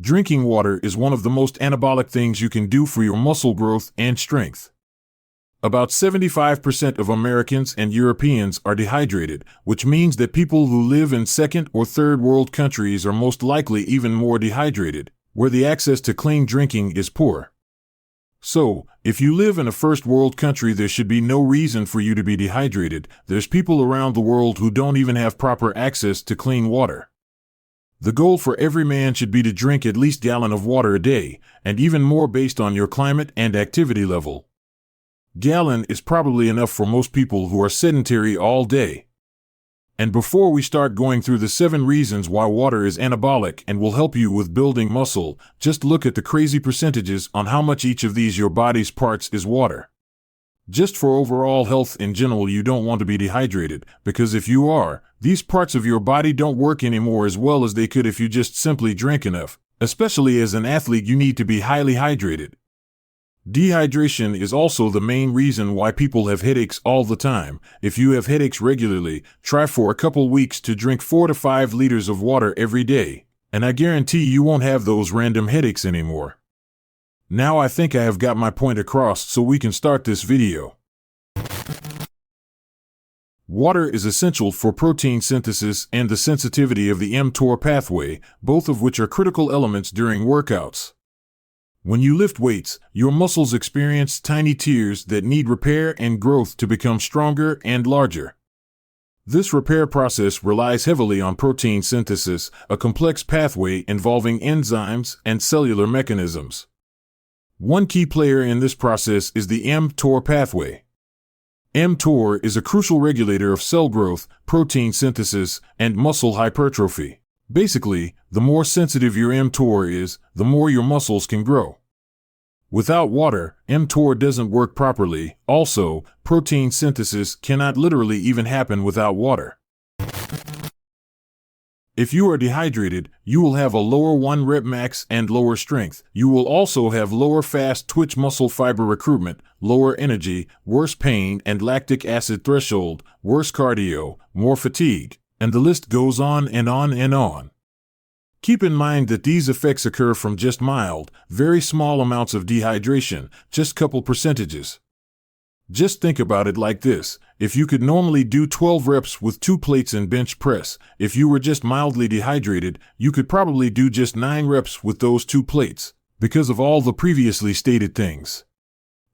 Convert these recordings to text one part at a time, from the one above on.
Drinking water is one of the most anabolic things you can do for your muscle growth and strength. About 75% of Americans and Europeans are dehydrated, which means that people who live in second or third world countries are most likely even more dehydrated, where the access to clean drinking is poor. So, if you live in a first world country, there should be no reason for you to be dehydrated. There's people around the world who don't even have proper access to clean water. The goal for every man should be to drink at least a gallon of water a day, and even more based on your climate and activity level. Gallon is probably enough for most people who are sedentary all day. And before we start going through the 7 reasons why water is anabolic and will help you with building muscle, just look at the crazy percentages on how much each of these your body's parts is water. Just for overall health in general, you don't want to be dehydrated, because if you are, these parts of your body don't work anymore as well as they could if you just simply drank enough. Especially as an athlete, you need to be highly hydrated. Dehydration is also the main reason why people have headaches all the time. If you have headaches regularly, try for a couple weeks to drink 4 to 5 liters of water every day, and I guarantee you won't have those random headaches anymore. Now I think I have got my point across, so we can start this video. Water is essential for protein synthesis and the sensitivity of the mTOR pathway, both of which are critical elements during workouts. When you lift weights, your muscles experience tiny tears that need repair and growth to become stronger and larger. This repair process relies heavily on protein synthesis, a complex pathway involving enzymes and cellular mechanisms. One key player in this process is the mTOR pathway. mTOR is a crucial regulator of cell growth, protein synthesis, and muscle hypertrophy. Basically, the more sensitive your mTOR is, the more your muscles can grow. Without water, mTOR doesn't work properly. Also, protein synthesis cannot literally even happen without water. If you are dehydrated, you will have a lower 1 rep max and lower strength. You will also have lower fast twitch muscle fiber recruitment, lower energy, worse pain and lactic acid threshold, worse cardio, more fatigue, and the list goes on and on and on. Keep in mind that these effects occur from just mild, very small amounts of dehydration, just couple percentages. Just think about it like this: if you could normally do 12 reps with 2 plates in bench press, if you were just mildly dehydrated, you could probably do just 9 reps with those 2 plates, because of all the previously stated things.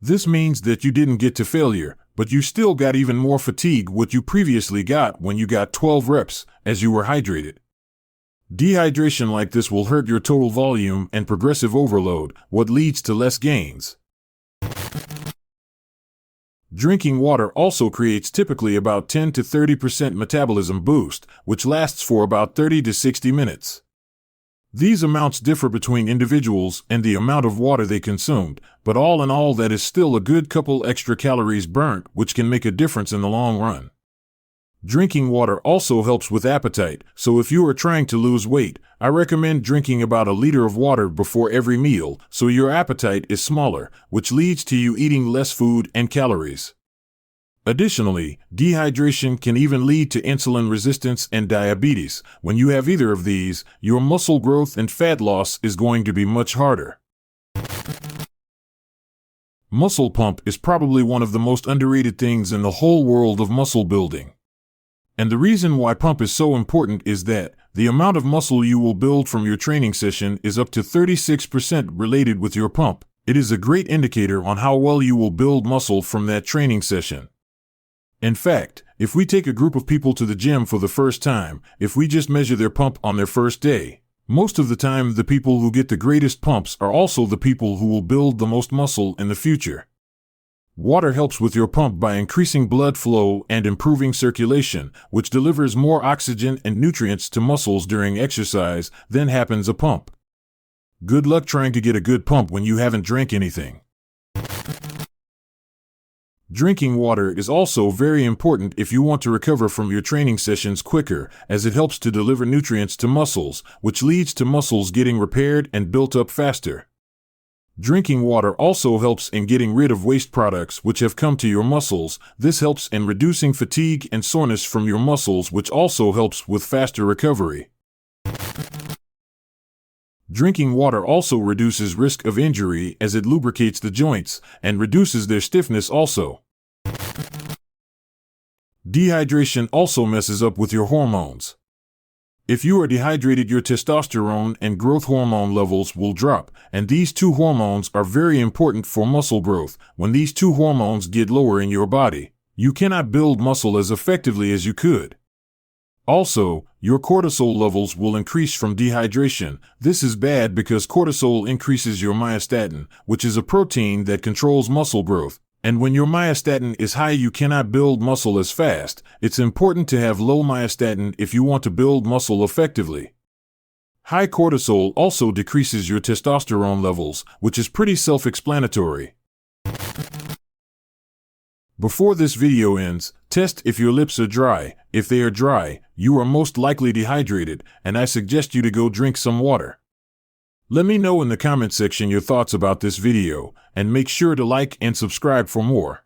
This means that you didn't get to failure, but you still got even more fatigue what you previously got when you got 12 reps, as you were hydrated. Dehydration like this will hurt your total volume and progressive overload, what leads to less gains. Drinking water also creates typically about 10 to 30% metabolism boost, which lasts for about 30 to 60 minutes. These amounts differ between individuals and the amount of water they consumed, but all in all that is still a good couple extra calories burnt, which can make a difference in the long run. Drinking water also helps with appetite, so if you are trying to lose weight, I recommend drinking about 1 liter of water before every meal, so your appetite is smaller, which leads to you eating less food and calories. Additionally, dehydration can even lead to insulin resistance and diabetes. When you have either of these, your muscle growth and fat loss is going to be much harder. Muscle pump is probably one of the most underrated things in the whole world of muscle building. And the reason why pump is so important is that the amount of muscle you will build from your training session is up to 36% related with your pump. It is a great indicator on how well you will build muscle from that training session. In fact, if we take a group of people to the gym for the first time, if we just measure their pump on their first day, most of the time the people who get the greatest pumps are also the people who will build the most muscle in the future. Water helps with your pump by increasing blood flow and improving circulation, which delivers more oxygen and nutrients to muscles during exercise, then happens a pump. Good luck trying to get a good pump when you haven't drank anything. Drinking water is also very important if you want to recover from your training sessions quicker, as it helps to deliver nutrients to muscles, which leads to muscles getting repaired and built up faster. Drinking water also helps in getting rid of waste products which have come to your muscles. This helps in reducing fatigue and soreness from your muscles, which also helps with faster recovery. Drinking water also reduces risk of injury as it lubricates the joints and reduces their stiffness also. Dehydration also messes up with your hormones. If you are dehydrated, your testosterone and growth hormone levels will drop, and these two hormones are very important for muscle growth. When these two hormones get lower in your body, you cannot build muscle as effectively as you could. Also, your cortisol levels will increase from dehydration. This is bad because cortisol increases your myostatin, which is a protein that controls muscle growth. And when your myostatin is high, you cannot build muscle as fast. It's important to have low myostatin if you want to build muscle effectively. High cortisol also decreases your testosterone levels, which is pretty self-explanatory. Before this video ends, test if your lips are dry. If they are dry, you are most likely dehydrated, and I suggest you to go drink some water. Let me know in the comment section your thoughts about this video, and make sure to like and subscribe for more.